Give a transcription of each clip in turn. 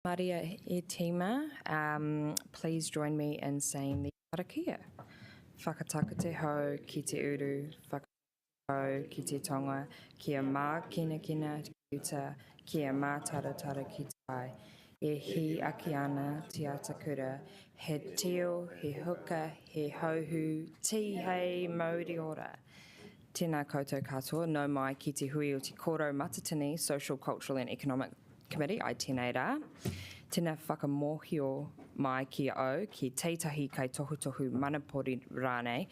Maria e tima, please join me in saying the karakia. Whakataka te hau ki te uru, whakataka ki te tonga, kia mā kina kina te uta, kia mā taratara ki te ai. E hi aki ana te atakura, he teo, he huka, he hauhu, ti hei mauri ora. Tēnā koutou katoa, no mai ki te hui o te Kōrau Mātinitini Social, Cultural and Economic Committee, I tēnei rā. Tēnā whakamohio mai ki au, ki teitahi kai tohutohu manapori rānei,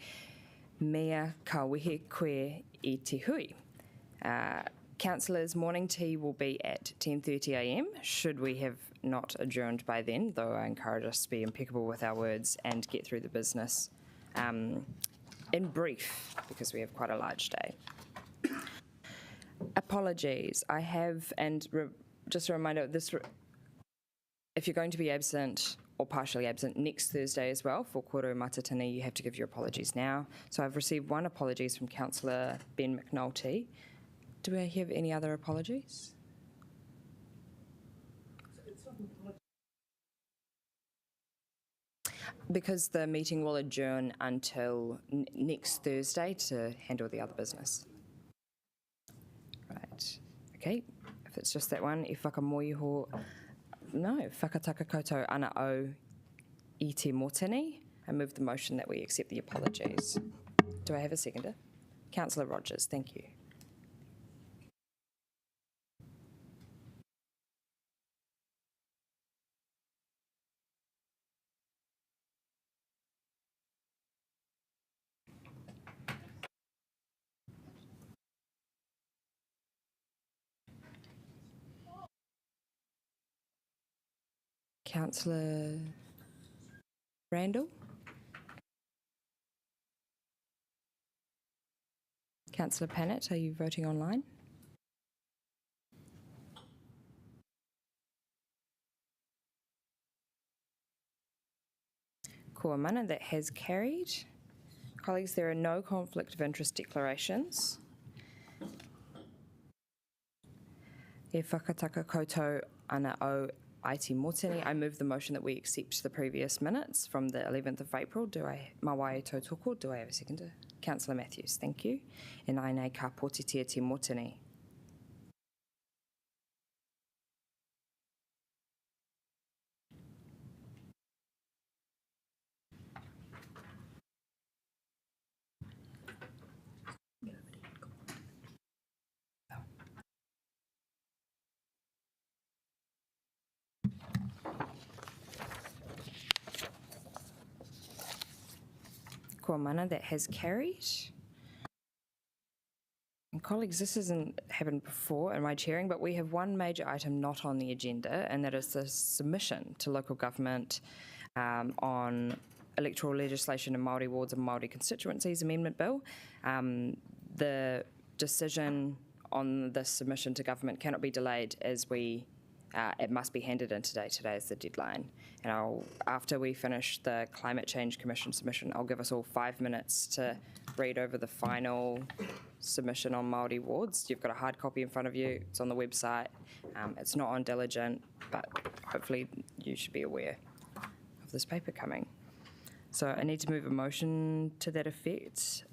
mea ka wehe koe I te hui. Councillors' morning tea will be at 10:30am, should we have not adjourned by then, though I encourage us to be impeccable with our words and get through the business in brief, because we have quite a large day. Apologies. I have, and just a reminder, if you're going to be absent or partially absent next Thursday as well for Kōrau Mātinitini, you have to give your apologies now. So I've received one apologies from Councillor Ben McNulty. Do we have any other apologies? Because the meeting will adjourn until next Thursday to handle the other business. Right. Okay. If it's just that one, I whakamoiho, no, whakataka koutou ana o I te motini. I move the motion that we accept the apologies. Do I have a seconder? Councillor Rogers, thank you. Councillor Randall? Councillor Pannett, are you voting online? Kua mana, that has carried. Colleagues, there are no conflict of interest declarations. E whakataka koutou ana o Aiti Motini. I move the motion that we accept the previous minutes from the 11th of April. Mawai tautoko, do I have a seconder? Councillor Matthews, thank you. E nai nei ka potitia te Motini. Kua mana, that has carried. And colleagues, this hasn't happened before in my chairing, but we have one major item not on the agenda, and that is the submission to local government on electoral legislation in Māori wards and Māori constituencies amendment bill. The decision on this submission to government cannot be delayed, as it must be handed in today. Today is the deadline. And after we finish the Climate Change Commission submission, I'll give us all 5 minutes to read over the final submission on Māori wards. You've got a hard copy in front of you. It's on the website. It's not on Diligent, but hopefully you should be aware of this paper coming. So I need to move a motion to that effect.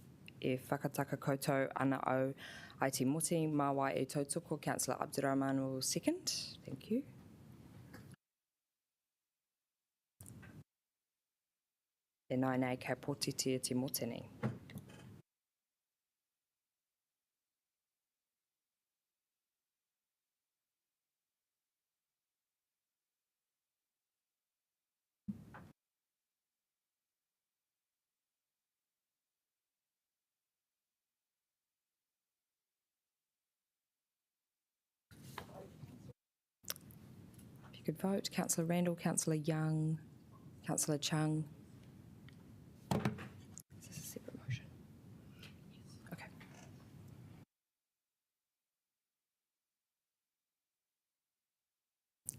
E whakataka koutou ana o Aiti Moti, mawai e tautoko. Councillor Abdurrahman will second. Thank you. E nai nei ka potitia te motini. If you could vote, Councillor Randall, Councillor Young, Councillor Chung. Is this a separate motion? Yes. Okay.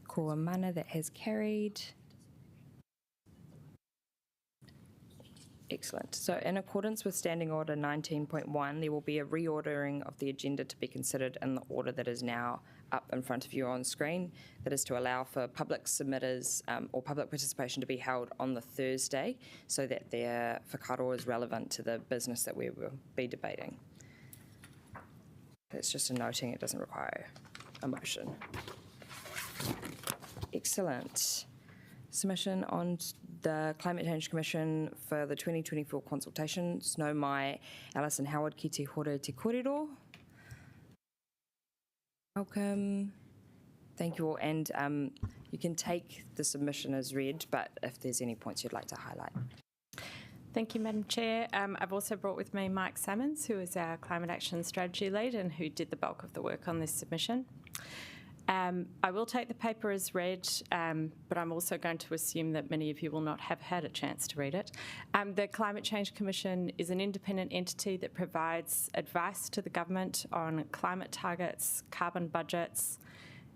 Kua mana, that has carried. Excellent. So in accordance with Standing Order 19.1, there will be a reordering of the agenda to be considered in the order that is now up in front of you on screen. That is to allow for public submitters or public participation to be held on the Thursday so that their whakaaro is relevant to the business that we will be debating. It's just a noting, it doesn't require a motion. Excellent. Submission on the Climate Change Commission for the 2024 consultations. No mai Alison Howard ki te hore te kōrero. Welcome. Thank you all. And you can take the submission as read, but if there's any points you'd like to highlight. Thank you, Madam Chair. I've also brought with me Mike Salmons, who is our Climate Action Strategy Lead and who did the bulk of the work on this submission. I will take the paper as read, but I'm also going to assume that many of you will not have had a chance to read it. The Climate Change Commission is an independent entity that provides advice to the government on climate targets, carbon budgets,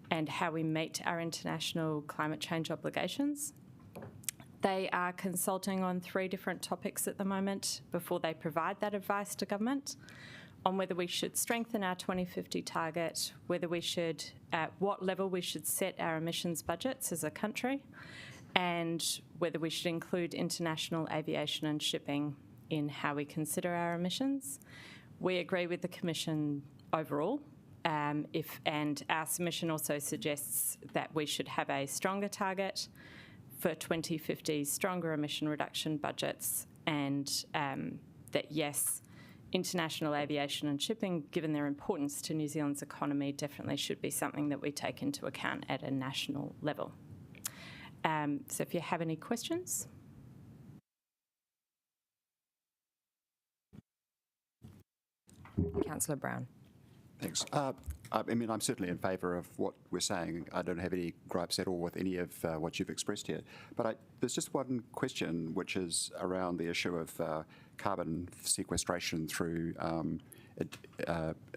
and how we meet our international climate change obligations. They are consulting on 3 different topics at the moment before they provide that advice to government, on whether we should strengthen our 2050 target, whether we should, at what level we should set our emissions budgets as a country, and whether we should include international aviation and shipping in how we consider our emissions. We agree with the Commission overall, and our submission also suggests that we should have a stronger target for 2050, stronger emission reduction budgets, and that yes, international aviation and shipping, given their importance to New Zealand's economy, definitely should be something that we take into account at a national level. So if you have any questions. Councillor Brown. Thanks. I mean, I'm certainly in favour of what we're saying. I don't have any gripes at all with any of what you've expressed here. But there's just one question, which is around the issue of carbon sequestration through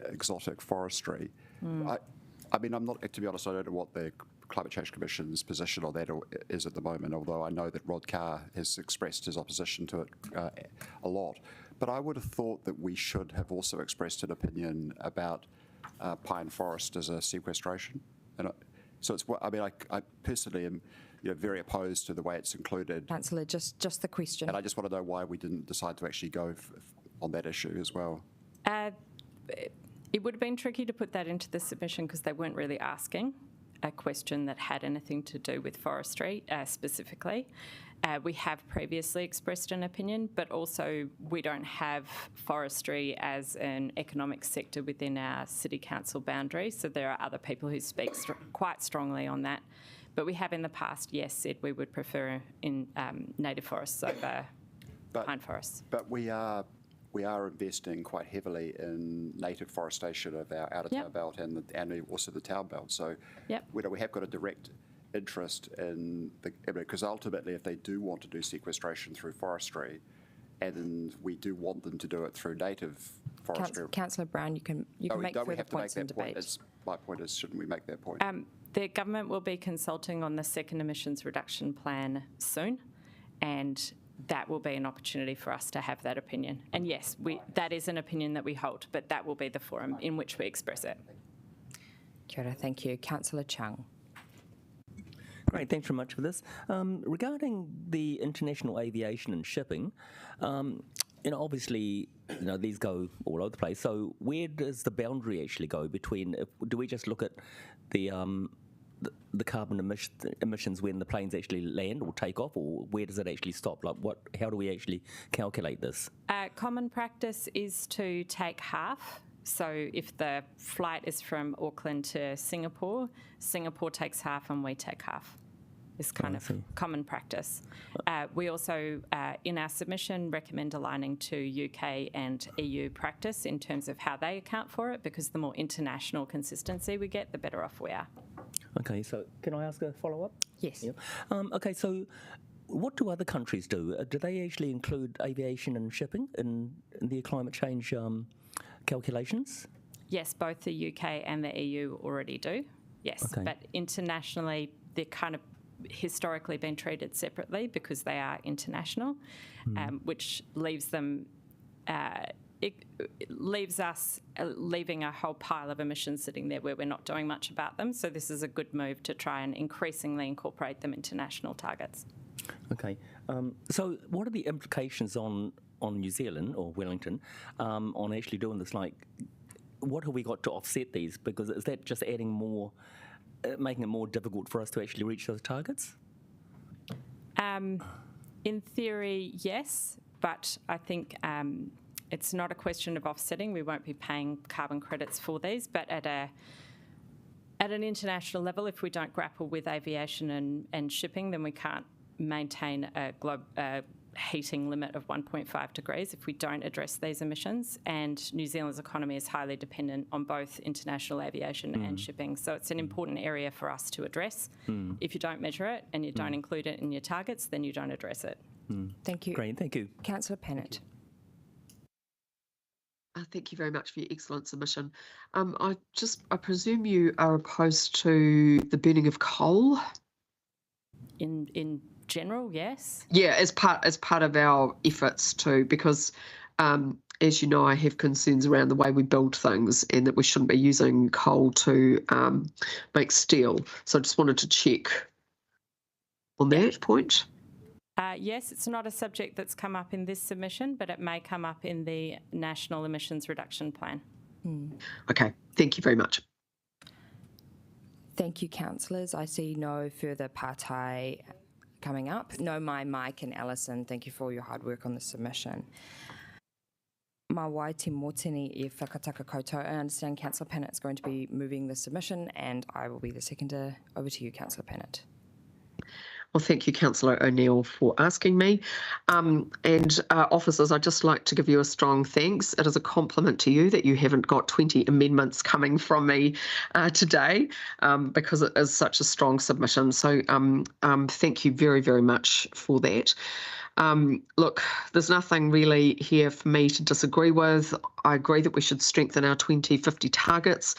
exotic forestry. I mean, I'm not, to be honest, I don't know what the Climate Change Commission's position on that is at the moment, although I know that Rod Carr has expressed his opposition to it a lot. But I would have thought that we should have also expressed an opinion about pine forest as a sequestration. And so it's, I mean, I personally am very opposed to the way it's included. Councillor, just the question. And I just want to know why we didn't decide to actually go on that issue as well. It would have been tricky to put that into the submission because they weren't really asking a question that had anything to do with forestry specifically. We have previously expressed an opinion, but also we don't have forestry as an economic sector within our city council boundaries, so there are other people who speak quite strongly on that. But we have in the past, yes, said we would prefer in native forests over pine forests. But we are investing quite heavily in native forestation of our outer town belt and also the town belt. So we have got a direct interest in because ultimately if they do want to do sequestration through forestry, and we do want them to do it through native forestry. Councillor Brown, you can make further points in debate. My point is, shouldn't we make that point? The government will be consulting on the second emissions reduction plan soon, and that will be an opportunity for us to have that opinion. And yes, that is an opinion that we hold, but that will be the forum in which we express it. Kia ora, thank you. Councillor Chung. Great, thanks very much for this. Regarding the international aviation and shipping, obviously, these go all over the place. So where does the boundary actually go between? Do we just look at the carbon emissions when the planes actually land or take off, or where does it actually stop? Like, how do we actually calculate this? Common practice is to take half. So if the flight is from Auckland to Singapore, Singapore takes half and we take half. It's kind of common practice. We also, in our submission, recommend aligning to UK and EU practice in terms of how they account for it, because the more international consistency we get, the better off we are. Okay, so can I ask a follow-up? Yes. Yeah. Okay, so what do other countries do? Do they actually include aviation and shipping in their climate change calculations? Yes, both the UK and the EU already do, yes. Okay. But internationally, they're kind of historically been treated separately because they are international, which leaves them it leaves us leaving a whole pile of emissions sitting there where we're not doing much about them. So this is a good move to try and increasingly incorporate them into national targets. Okay. So what are the implications on New Zealand or Wellington on actually doing this? Like, what have we got to offset these? Because is that just adding more, making it more difficult for us to actually reach those targets? In theory, yes, but I think it's not a question of offsetting. We won't be paying carbon credits for these, but at an international level, if we don't grapple with aviation and shipping, then we can't maintain a heating limit of 1.5 degrees if we don't address these emissions. And New Zealand's economy is highly dependent on both international aviation and shipping. So it's an important area for us to address. If you don't measure it and you don't include it in your targets, then you don't address it. Thank you. Great, thank you. Councillor Pennant. Thank you very much for your excellent submission. I presume you are opposed to the burning of coal? In general, yes. Yeah, as part of our efforts too, because as you know, I have concerns around the way we build things and that we shouldn't be using coal to make steel. So I just wanted to check on that point. Yes, it's not a subject that's come up in this submission, but it may come up in the National Emissions Reduction Plan. Okay, thank you very much. Thank you, councillors. I see no further partai coming up. No, Mike and Alison, thank you for all your hard work on the submission. Mā wai te mōtini e whakataka koutou. I understand Councillor Pennant is going to be moving the submission, and I will be the seconder. Over to you, Councillor Pennant. Well, thank you, Councillor O'Neill, for asking me. Officers, I'd just like to give you a strong thanks. It is a compliment to you that you haven't got 20 amendments coming from me today because it is such a strong submission. So thank you very, very much for that. Look, there's nothing really here for me to disagree with. I agree that we should strengthen our 2050 targets.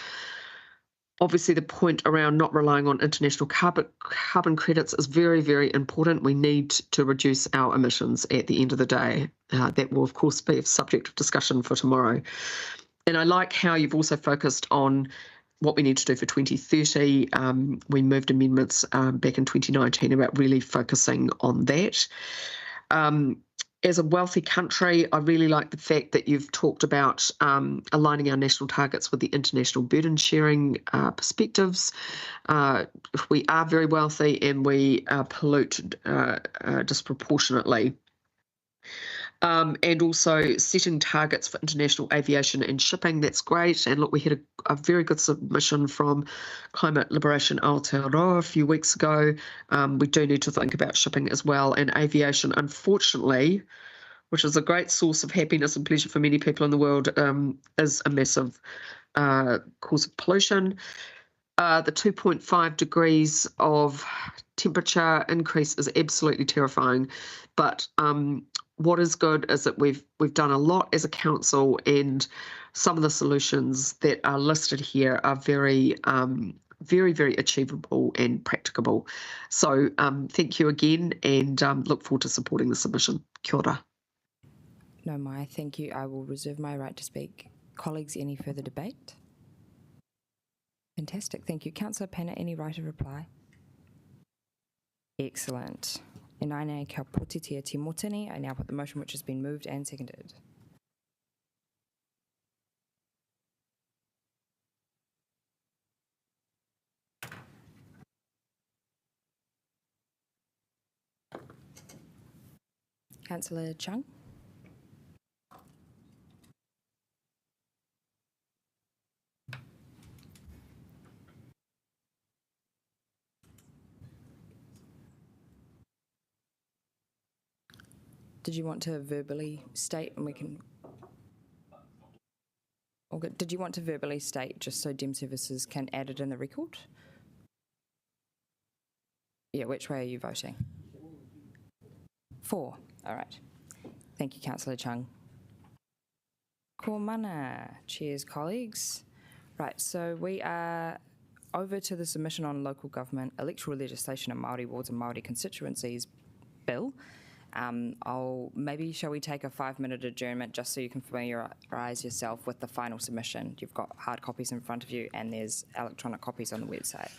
Obviously, the point around not relying on international carbon credits is very, very important. We need to reduce our emissions at the end of the day. That will, of course, be a subject of discussion for tomorrow. And I like how you've also focused on what we need to do for 2030. We moved amendments back in 2019 about really focusing on that. As a wealthy country, I really like the fact that you've talked about aligning our national targets with the international burden sharing perspectives. We are very wealthy and we pollute disproportionately. And also setting targets for international aviation and shipping, that's great. And look, we had a very good submission from Climate Liberation Aotearoa a few weeks ago. We do need to think about shipping as well. And aviation, unfortunately, which is a great source of happiness and pleasure for many people in the world, is a massive cause of pollution. The 2.5 degrees of temperature increase is absolutely terrifying. But what is good is that we've done a lot as a council, and some of the solutions that are listed here are very, very achievable and practicable. So thank you again, and look forward to supporting the submission. Kia ora. No, Mai, thank you. I will reserve my right to speak. Colleagues, any further debate? Fantastic. Thank you. Councillor Pennant, any right of reply? Excellent. And I now kia potitia te mōtini. I now put the motion which has been moved and seconded. Councillor Chung? Did you want to verbally state, and we can... Okay. Did you want to verbally state just so Dem Services can add it in the record? Yeah, which way are you voting? For. All right. Thank you, Councillor Chung. Ko mana. Cheers, colleagues. Right, so we are over to the submission on local government electoral legislation in Māori wards and Māori constituencies bill. Shall we take a 5-minute adjournment just so you can familiarise yourself with the final submission? You've got hard copies in front of you, and there's electronic copies on the website.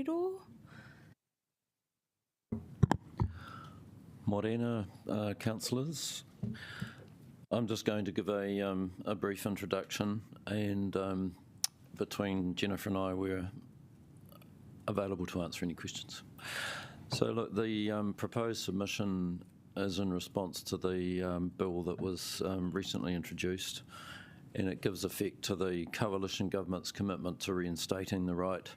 Kōrau? Morena, councillors. I'm just going to give a brief introduction, and between Jennifer and I, we're available to answer any questions. So look, the proposed submission is in response to the bill that was recently introduced, and it gives effect to the coalition government's commitment to reinstating the right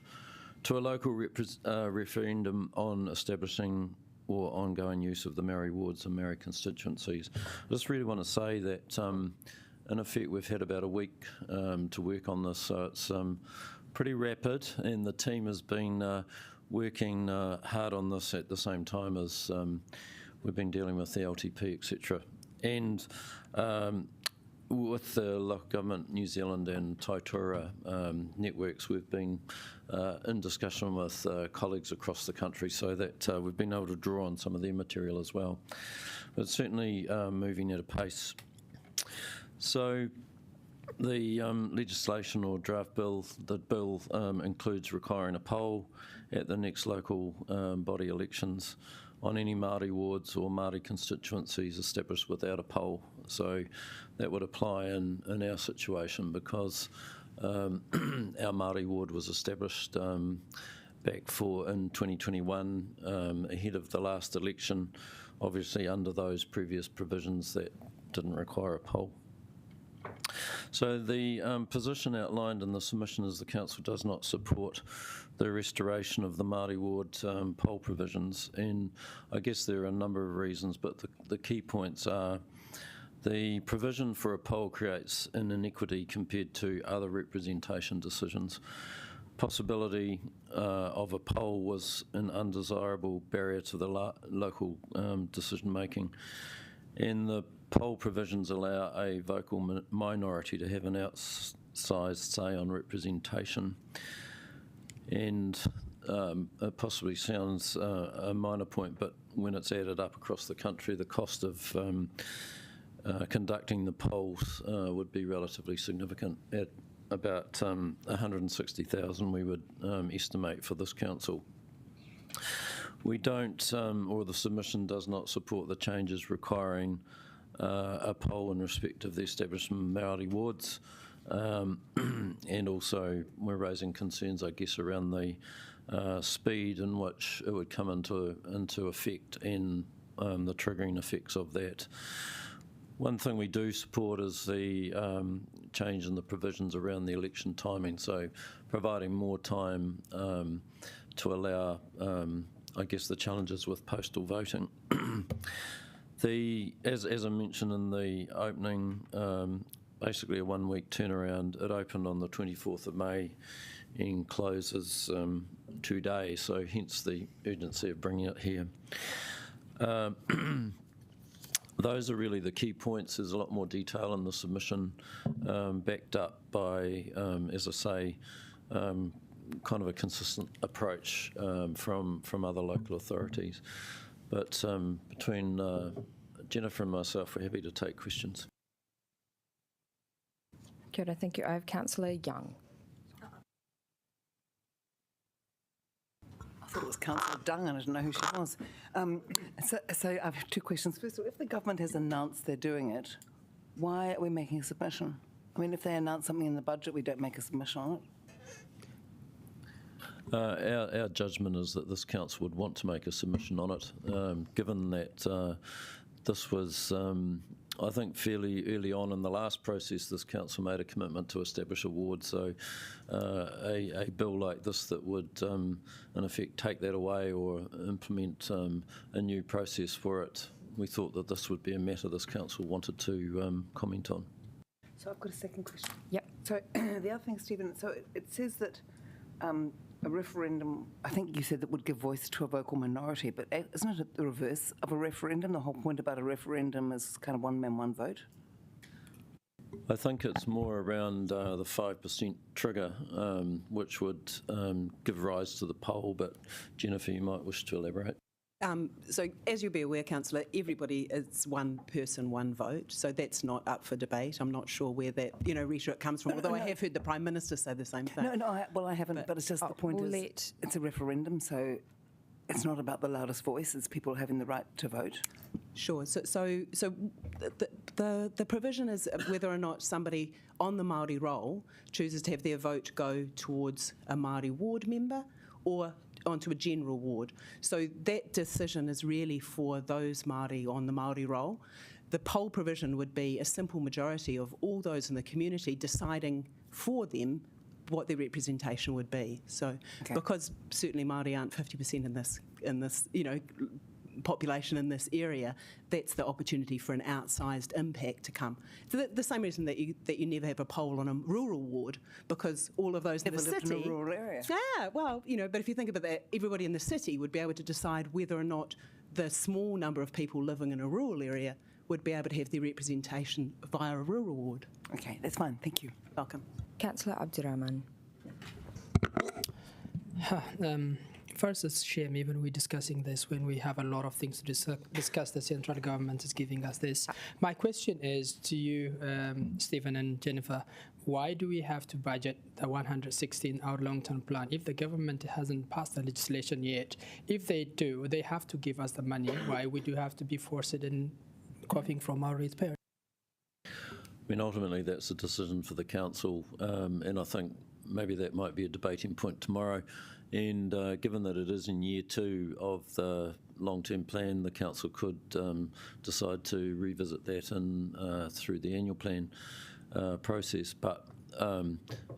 to a local referendum on establishing or ongoing use of the Maori wards and Maori constituencies. I just really want to say that, in effect, we've had about a week to work on this, so it's pretty rapid, and the team has been working hard on this at the same time as we've been dealing with the LTP, etc. And with the local government, New Zealand and Taitura networks, we've been in discussion with colleagues across the country, so that we've been able to draw on some of their material as well. But certainly moving at a pace. So the legislation or draft bill, the bill includes requiring a poll at the next local body elections on any Māori wards or Māori constituencies established without a poll. So that would apply in our situation, because our Māori ward was established back in 2021 ahead of the last election, obviously under those previous provisions that didn't require a poll. So the position outlined in the submission is the Council does not support the restoration of the Māori ward poll provisions, and I guess there are a number of reasons, but the key points are the provision for a poll creates an inequity compared to other representation decisions. Possibility of a poll was an undesirable barrier to the local decision making, and the poll provisions allow a vocal minority to have an outsized say on representation. And it possibly sounds a minor point, but when it's added up across the country, the cost of conducting the polls would be relatively significant, at about 160,000 we would estimate for this council. We don't, or the submission does not support the changes requiring a poll in respect of the establishment of Māori wards, and also we're raising concerns, I guess, around the speed in which it would come into effect and the triggering effects of that. One thing we do support is the change in the provisions around the election timing, so providing more time to allow, I guess, the challenges with postal voting. As I mentioned in the opening, basically a 1 week turnaround. It opened on the 24th of May and closes today, so hence the urgency of bringing it here. Those are really the key points. There's a lot more detail in the submission, backed up by, as I say, kind of a consistent approach from other local authorities. But between Jennifer and myself, we're happy to take questions. Kia ora, thank you. I have Councillor Young. I thought it was Councillor Dung and I didn't know who she was. So I have two questions. First of all, if the government has announced they're doing it, why are we making a submission? I mean, if they announce something in the budget, we don't make a submission on it. Our judgment is that this council would want to make a submission on it, given that this was, I think, fairly early on in the last process, this council made a commitment to establish a ward. So a bill like this that would, in effect, take that away or implement a new process for it, we thought that this would be a matter this council wanted to comment on. So I've got a second question. Yep. So the other thing, Stephen, so it says that a referendum, I think you said, that would give voice to a vocal minority, but isn't it the reverse of a referendum? The whole point about a referendum is kind of one man, one vote? I think it's more around the 5% trigger, which would give rise to the poll, but Jennifer, you might wish to elaborate. So as you'll be aware, Councillor, everybody is one person, one vote. So that's not up for debate. I'm not sure where that, rhetoric comes from, although I have heard the Prime Minister say the same thing. I haven't, but it's just the point is it's a referendum, so it's not about the loudest voice, it's people having the right to vote. Sure. So the provision is whether or not somebody on the Māori roll chooses to have their vote go towards a Māori ward member or onto a general ward. So that decision is really for those Māori on the Māori roll. The poll provision would be a simple majority of all those in the community deciding for them what their representation would be. So because certainly Māori aren't 50% in this population in this area, that's the opportunity for an outsized impact to come. So the same reason that you never have a poll on a rural ward, because all of those in the city. In a rural area. Yeah, well, but if you think about that, everybody in the city would be able to decide whether or not the small number of people living in a rural area would be able to have their representation via a rural ward. Okay, that's fine. Thank you. Welcome. Councillor Abdirahman. First, it's a shame even we're discussing this when we have a lot of things to discuss. The central government is giving us this. My question is to you, Stephen and Jennifer, why do we have to budget the 116-hour long-term plan if the government hasn't passed the legislation yet? If they do, they have to give us the money. Why we do have to be forced in coughing from our ratepayers? I mean, ultimately, that's a decision for the council, and I think maybe that might be a debating point tomorrow. And given that it is in year 2 of the long-term plan, the council could decide to revisit that through the annual plan process. But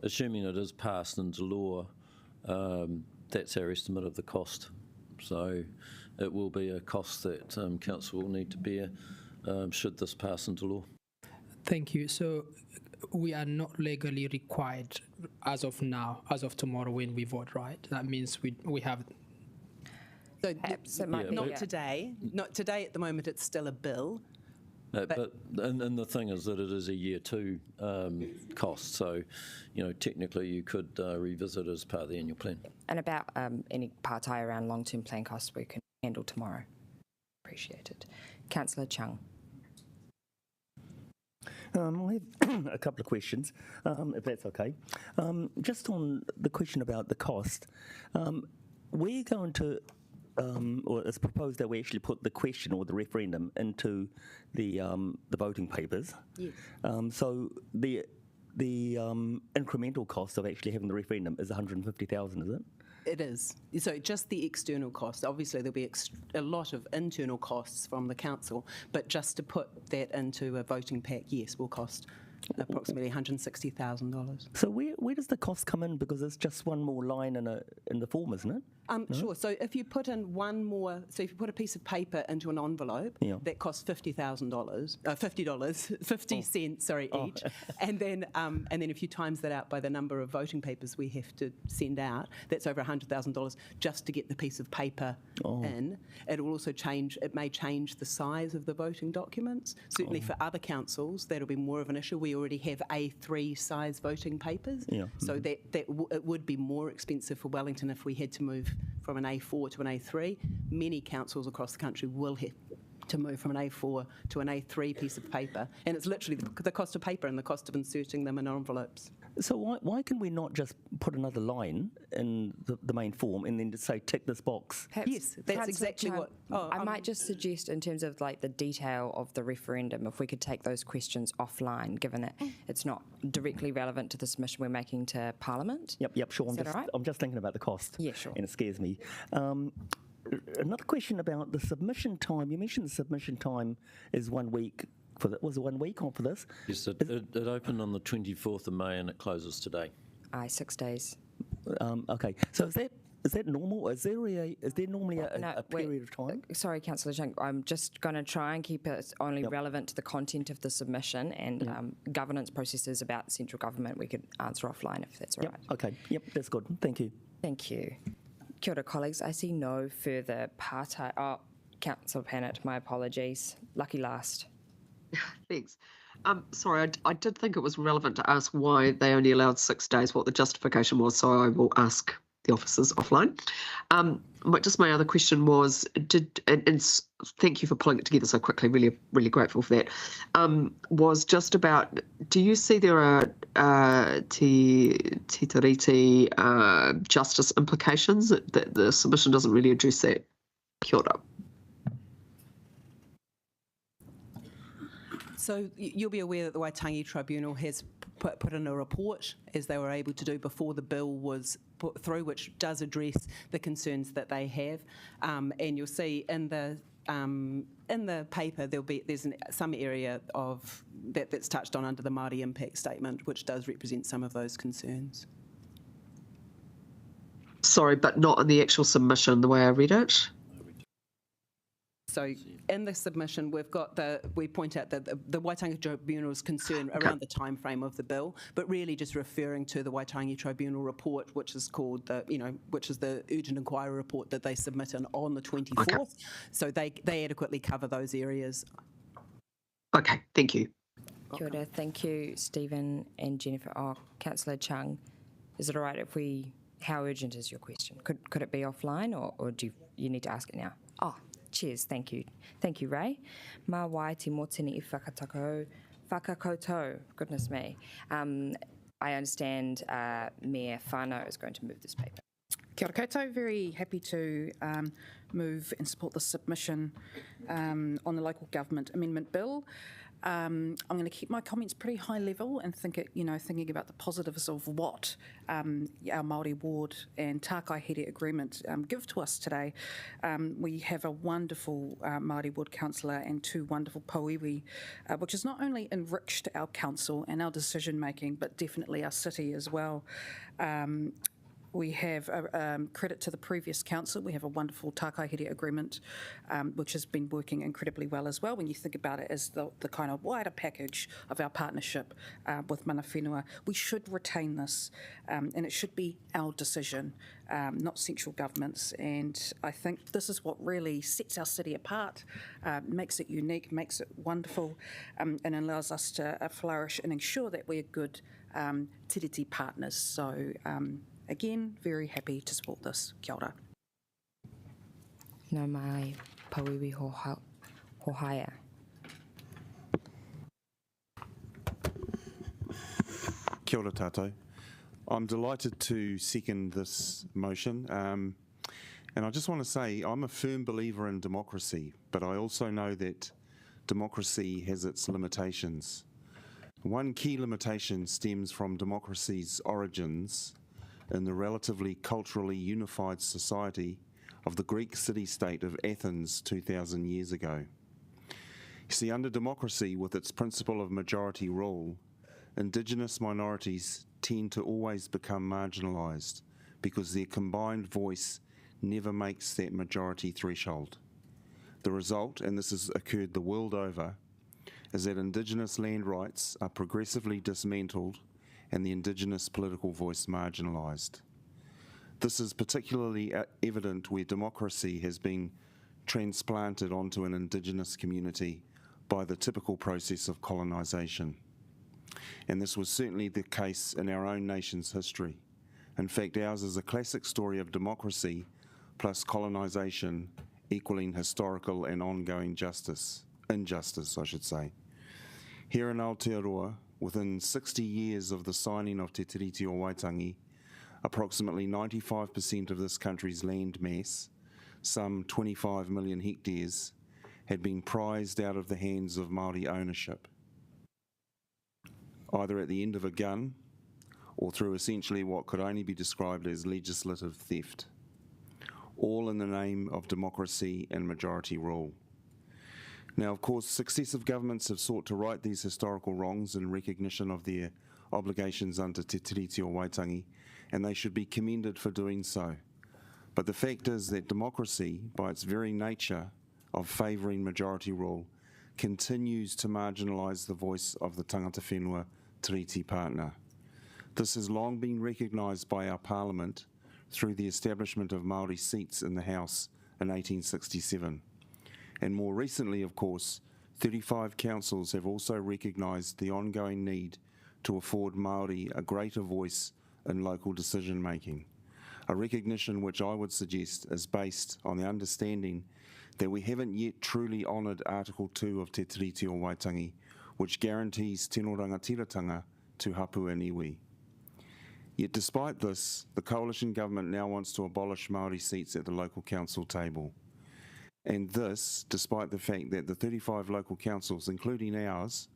assuming it is passed into law, that's our estimate of the cost. So it will be a cost that council will need to bear should this pass into law. Thank you. So we are not legally required as of now, as of tomorrow when we vote, right? That means we have... So not today. Not today. At the moment, it's still a bill. But the thing is that it is a year 2 cost, so technically you could revisit as part of the annual plan. And about any partai around long-term plan costs we can handle tomorrow. Appreciate it. Councillor Chung. I have a couple of questions, if that's okay. Just on the question about the cost, we're going to, or it's proposed that we actually put the question or the referendum into the voting papers. Yes. So the incremental cost of actually having the referendum is 150,000, is it? It is. So just the external cost. Obviously, there'll be a lot of internal costs from the council, but just to put that into a voting pack, yes, will cost approximately $160,000. So where does the cost come in? Because it's just one more line in the form, isn't it? No? Sure. So if you put in one more, so if you put a piece of paper into an envelope, that costs $50, 50 cents, each, and then if you times that out by the number of voting papers we have to send out, that's over $100,000 just to get the piece of paper in. It will also change. It may change the size of the voting documents. Certainly for other councils, that'll be more of an issue. We already have A3 size voting papers, so it would be more expensive for Wellington if we had to move from an A4 to an A3. Many councils across the country will have to move from an A4 to an A3 piece of paper, and it's literally the cost of paper and the cost of inserting them in envelopes. So why can we not just put another line in the main form and then just say tick this box? Perhaps, yes, that's exactly what... I might just suggest in terms of like the detail of the referendum, if we could take those questions offline, given that it's not directly relevant to the submission we're making to Parliament. Yep, sure. I'm just thinking about the cost. Yeah, sure. And it scares me. Another question about the submission time. You mentioned the submission time is 1 week. Was it 1 week on for this? Yes, it opened on the 24th of May and it closes today. 6 days. Okay, so is that normal? Is there normally a period of time? Sorry, Councillor Chung, I'm just going to try and keep it only relevant to the content of the submission and governance processes about central government. We could answer offline if that's all right. Okay, that's good. Thank you. Thank you. Kia ora, colleagues. I see no further partai. Councillor Pannett, my apologies. Lucky last. Thanks. Sorry, I did think it was relevant to ask why they only allowed 6 days, what the justification was, so I will ask the officers offline. my other question was, thank you for pulling it together so quickly, really, really grateful for that, was just about, do you see there are te tiriti justice implications that the submission doesn't really address that? Kia ora. So you'll be aware that the Waitangi Tribunal has put in a report, as they were able to do before the bill was put through, which does address the concerns that they have. And you'll see in the paper there's some area of that's touched on under the Māori impact statement, which does represent some of those concerns. Sorry, but not in the actual submission, the way I read it. So in the submission, we point out that the Waitangi Tribunal's concern around the time frame of the bill, but really just referring to the Waitangi Tribunal report, which is called which is the urgent inquiry report that they submit on the 24th. Okay. So they adequately cover those areas. Okay, thank you. Kia ora, thank you, Stephen and Jennifer. Oh, Councillor Chung, is it all right if how urgent is your question? Could it be offline or do you need to ask it now? Oh. Cheers, thank you. Thank you, Ray. Mā wai te motini I whakakoutou. Goodness me. I understand Mayor Whānau is going to move this paper. Kia ora koutou, very happy to move and support the submission on the Local Government Amendment Bill. I'm going to keep my comments pretty high level and thinking about the positives of what our Māori Ward and Tākai Here Agreement give to us today. We have a wonderful Māori Ward councillor and two wonderful pauiwi, which has not only enriched our council and our decision making, but definitely our city as well. We have credit to the previous council. We have a wonderful Tākai Here agreement, which has been working incredibly well as well. When you think about it as the kind of wider package of our partnership with mana whenua, we should retain this, and it should be our decision, not central government's. And I think this is what really sets our city apart, makes it unique, makes it wonderful, and allows us to flourish and ensure that we're good tiriti partners. So. Again, very happy to support this. Kia ora. Nā mai pauiwi hohaia. Kia ora tātou. I'm delighted to second this motion. And I just want to say I'm a firm believer in democracy, but I also know that democracy has its limitations. One key limitation stems from democracy's origins in the relatively culturally unified society of the Greek city-state of Athens 2,000 years ago. You see, under democracy, with its principle of majority rule, Indigenous minorities tend to always become marginalised because their combined voice never makes that majority threshold. The result, and this has occurred the world over, is that Indigenous land rights are progressively dismantled and the Indigenous political voice marginalised. This is particularly evident where democracy has been transplanted onto an Indigenous community by the typical process of colonisation. And this was certainly the case in our own nation's history. In fact, ours is a classic story of democracy plus colonisation equaling historical and ongoing injustice, I should say. Here in Aotearoa, within 60 years of the signing of Te Tiriti o Waitangi, approximately 95% of this country's land mass, some 25 million hectares, had been prized out of the hands of Māori ownership, either at the end of a gun or through essentially what could only be described as legislative theft, all in the name of democracy and majority rule. Now, of course, successive governments have sought to right these historical wrongs in recognition of their obligations under Te Tiriti o Waitangi, and they should be commended for doing so. But the fact is that democracy, by its very nature of favouring majority rule, continues to marginalise the voice of the tangata whenua treaty partner. This has long been recognised by our Parliament through the establishment of Māori seats in the House in 1867. And more recently, of course, 35 councils have also recognised the ongoing need to afford Māori a greater voice in local decision-making. a recognition which I would suggest is based on the understanding that we haven't yet truly honoured Article 2 of Te Tiriti o Waitangi, which guarantees tino rangatiratanga to hapua niwi. Yet despite this, the coalition government now wants to abolish Māori seats at the local council table. And this, despite the fact that the 35 local councils, including ours,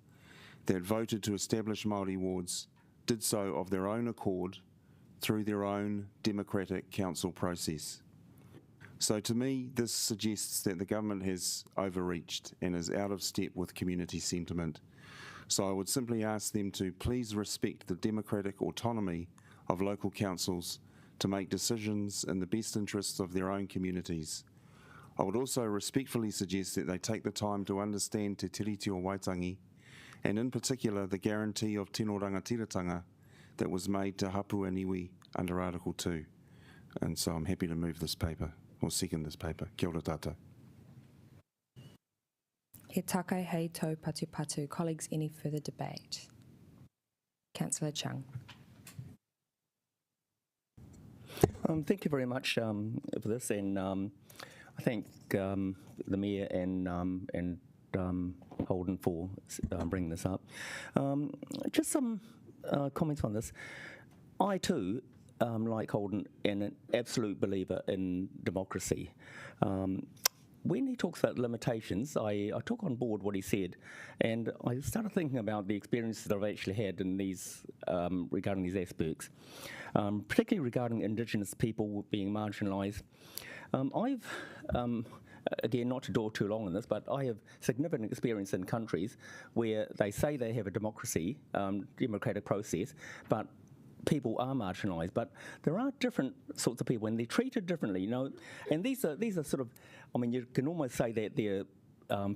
that voted to establish Māori wards did so of their own accord through their own democratic council process. So to me, this suggests that the government has overreached and is out of step with community sentiment. So I would simply ask them to please respect the democratic autonomy of local councils to make decisions in the best interests of their own communities. I would also respectfully suggest that they take the time to understand Te Tiriti o Waitangi, and in particular the guarantee of tino rangatiratanga that was made to hapua niwi under Article 2. And so I'm happy to move this paper, or second this paper. Kia ora tātou. He take hei tau patu patu. Colleagues, any further debate? Councillor Chung. Thank you very much for this, and I thank the Mayor and Holden for bringing this up. Just some comments on this. I too, like Holden, am an absolute believer in democracy. When he talks about limitations, I took on board what he said, and I started thinking about the experiences that I've actually had in these regarding these aspects, particularly regarding Indigenous people being marginalised. I've again, not to dwell too long on this, but I have significant experience in countries where they say they have a democracy, democratic process, but people are marginalised. But there are different sorts of people, and they're treated differently, you know. And these are sort of, I mean, you can almost say that they're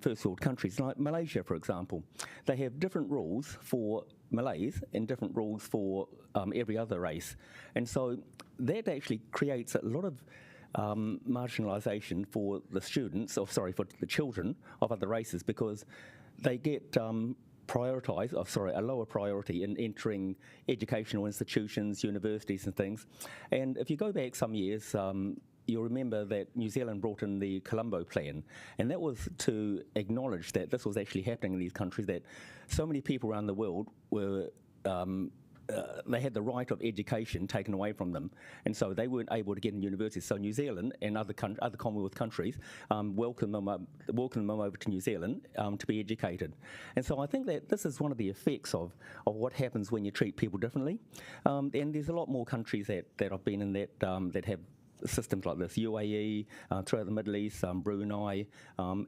first world countries, like Malaysia, for example. They have different rules for Malays and different rules for every other race, and so that actually creates a lot of marginalisation for the students, or sorry, for the children of other races, because they get prioritised, a lower priority in entering educational institutions, universities and things. And if you go back some years, you'll remember that New Zealand brought in the Colombo Plan, and that was to acknowledge that this was actually happening in these countries, that so many people around the world were they had the right of education taken away from them, and so they weren't able to get in universities. So New Zealand and other Commonwealth countries welcomed them over to New Zealand to be educated. And so I think that this is one of the effects of what happens when you treat people differently. And there's a lot more countries that I've been in that have systems like this, UAE, throughout the Middle East, Brunei,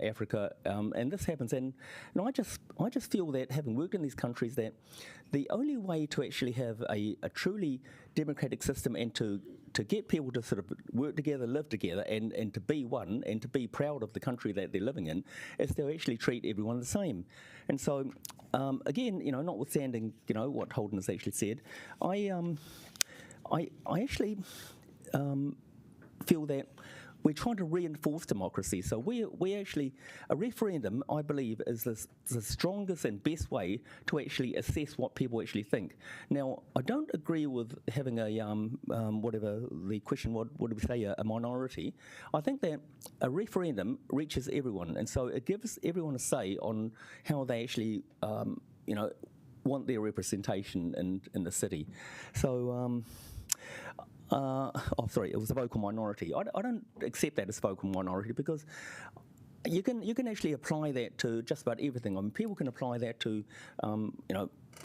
Africa, and this happens. And I just feel that, having worked in these countries, that the only way to actually have a truly democratic system and to get people to sort of work together, live together, and to be one, and to be proud of the country that they're living in, is to actually treat everyone the same. And so, again, notwithstanding, what Holden has actually said, I actually feel that we're trying to reinforce democracy. So we actually, a referendum, I believe, is the strongest and best way to actually assess what people actually think. Now, I don't agree with having a, whatever the question, what do we say, a minority. I think that a referendum reaches everyone, and so it gives everyone a say on how they actually, want their representation in the city. So, it was a vocal minority. I don't accept that as vocal minority, because you can actually apply that to just about everything. I mean, people can apply that to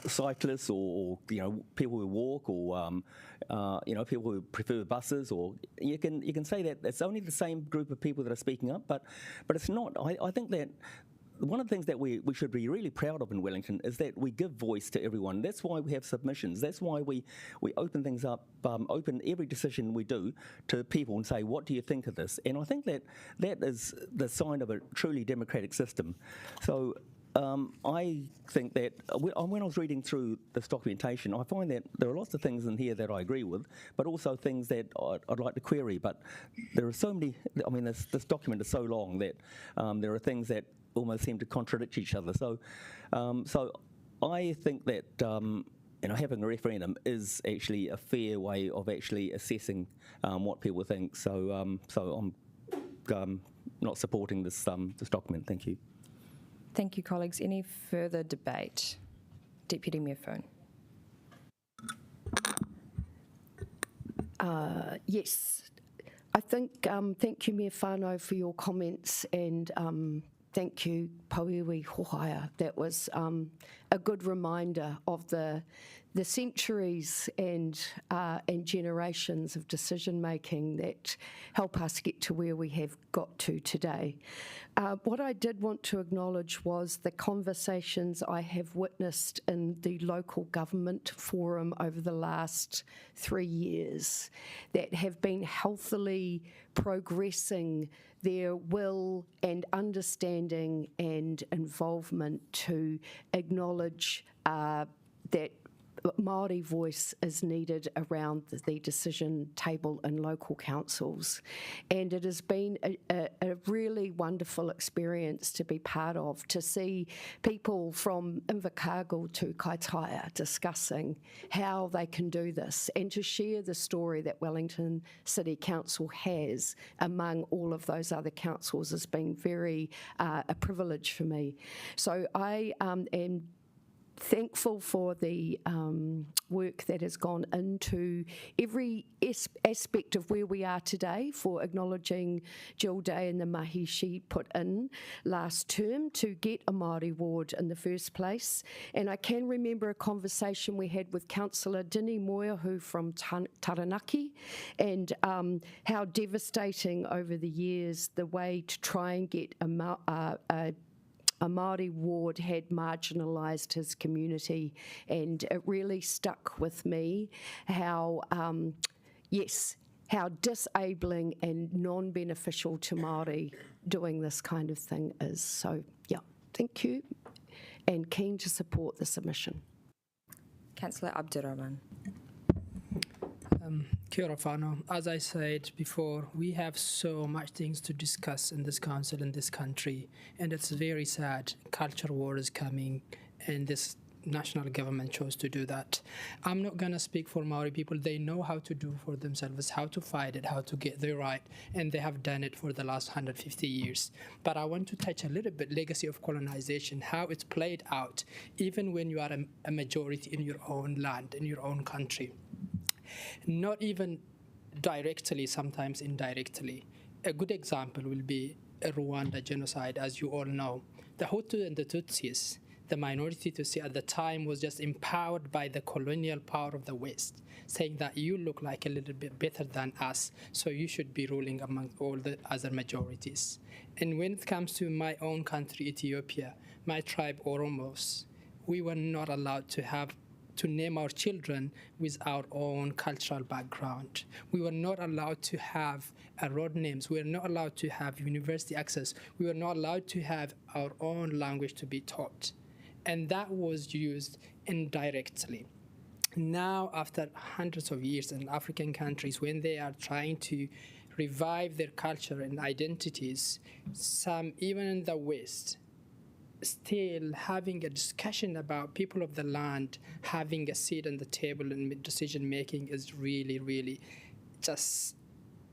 cyclists, or people who walk, or people who prefer buses, or you can say that it's only the same group of people that are speaking up, but it's not. I think that one of the things that we should be really proud of in Wellington is that we give voice to everyone. That's why we have submissions. That's why we open things up, open every decision we do to people and say, what do you think of this? And I think that is the sign of a truly democratic system. So I think that when I was reading through this documentation, I find that there are lots of things in here that I agree with, but also things that I'd like to query. But there are so many, I mean, this document is so long that there are things that almost seem to contradict each other. So I think that having a referendum is actually a fair way of actually assessing what people think. So, I'm not supporting this document. Thank you. Thank you, colleagues. Any further debate? Deputy Mayor Foon. Yes. I think, thank you, Mayor Whānau, for your comments, and thank you, Pauiwi Hohaia. That was a good reminder of the centuries and generations of decision making that help us get to where we have got to today. What I did want to acknowledge was the conversations I have witnessed in the local government forum over the last 3 years that have been healthily progressing their will and understanding and involvement to acknowledge that Māori voice is needed around the decision table in local councils. And it has been a really wonderful experience to be part of, to see people from Invercargill to Kaitaia discussing how they can do this, and to share the story that Wellington City Council has among all of those other councils has been very a privilege for me. So I am thankful for the work that has gone into every aspect of where we are today, for acknowledging Jill Day and the mahi she put in last term to get a Māori ward in the first place. And I can remember a conversation we had with Councillor Dini Moiahu from Taranaki, and how devastating over the years the way to try and get a Māori ward had marginalised his community, and it really stuck with me how, how disabling and non-beneficial to Māori doing this kind of thing is. So, yeah, thank you, and keen to support the submission. Councillor Abdirahman. Kia ora whānau. As I said before, we have so much things to discuss in this council, in this country, and it's very sad. Culture war is coming, and this national government chose to do that. I'm not going to speak for Maori people. They know how to do for themselves, how to fight it, how to get their right, and they have done it for the last 150 years. But I want to touch a little bit legacy of colonization, how it's played out, even when you are a majority in your own land, in your own country. Not even directly, sometimes indirectly. A good example will be a Rwanda genocide, as you all know. The Hutu and the Tutsis, the minority Tutsi at the time, was just empowered by the colonial power of the West, saying that you look like a little bit better than us, so you should be ruling among all the other majorities. And when it comes to my own country, Ethiopia, my tribe, Oromos, we were not allowed to name our children with our own cultural background. We were not allowed to have road names. We were not allowed to have university access. We were not allowed to have our own language to be taught. And that was used indirectly. Now, after hundreds of years in African countries, when they are trying to revive their culture and identities, some, even in the West, still having a discussion about people of the land having a seat on the table in decision making is really, really just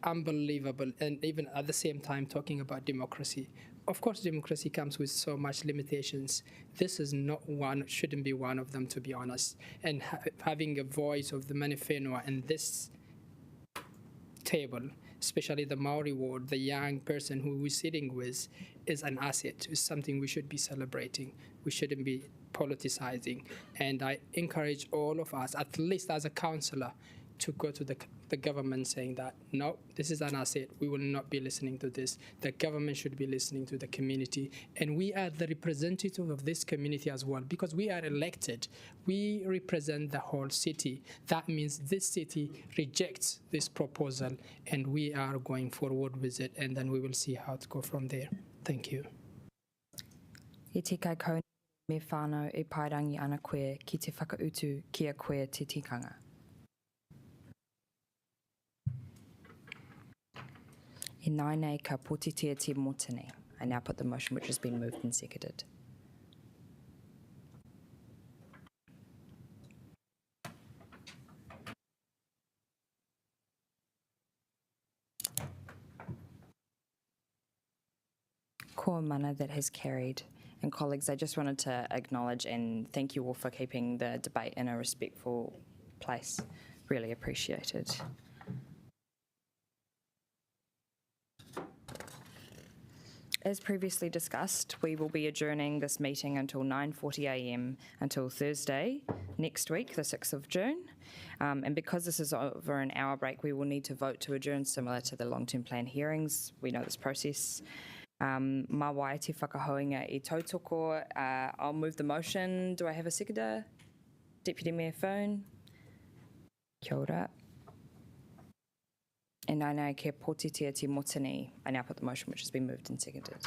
unbelievable. And even at the same time talking about democracy. Of course, democracy comes with so much limitations. This is not one, shouldn't be one of them, to be honest. And having a voice of the mani whenua in this table, especially the Maori ward, the young person who we're sitting with, is an asset, is something we should be celebrating. We shouldn't be politicizing. And I encourage all of us, at least as a councillor, to go to the government saying that, no, this is an asset. We will not be listening to this. The government should be listening to the community. And we are the representative of this community as well, because we are elected. We represent the whole city. That means this city rejects this proposal, and we are going forward with it, and then we will see how to go from there. Thank you. I te kai kauni me whānau e pairangi ana koe ki te whakautu kia koe te tikanga. I nainei ka potitia te motene. I now put the motion which has been moved and seconded. Ko mana, that has carried. And colleagues, I just wanted to acknowledge and thank you all for keeping the debate in a respectful place. Really appreciated. As previously discussed, we will be adjourning this meeting until 9:40 a.m. until Thursday next week, the 6th of June. And because this is over an hour break, we will need to vote to adjourn, similar to the long-term plan hearings. We know this process. Mā wai te whakahoinga I tautoko. I'll move the motion. Do I have a seconder? Deputy Mayor Phone. Kia ora. And I now ke pōtitia te motini. I now put the motion which has been moved and seconded.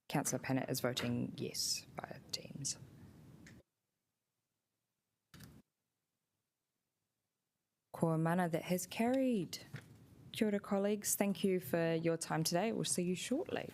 Councillor Pennant is voting yes via Teams. Ko mana, that has carried. Kia ora, colleagues. Thank you for your time today. We'll see you shortly.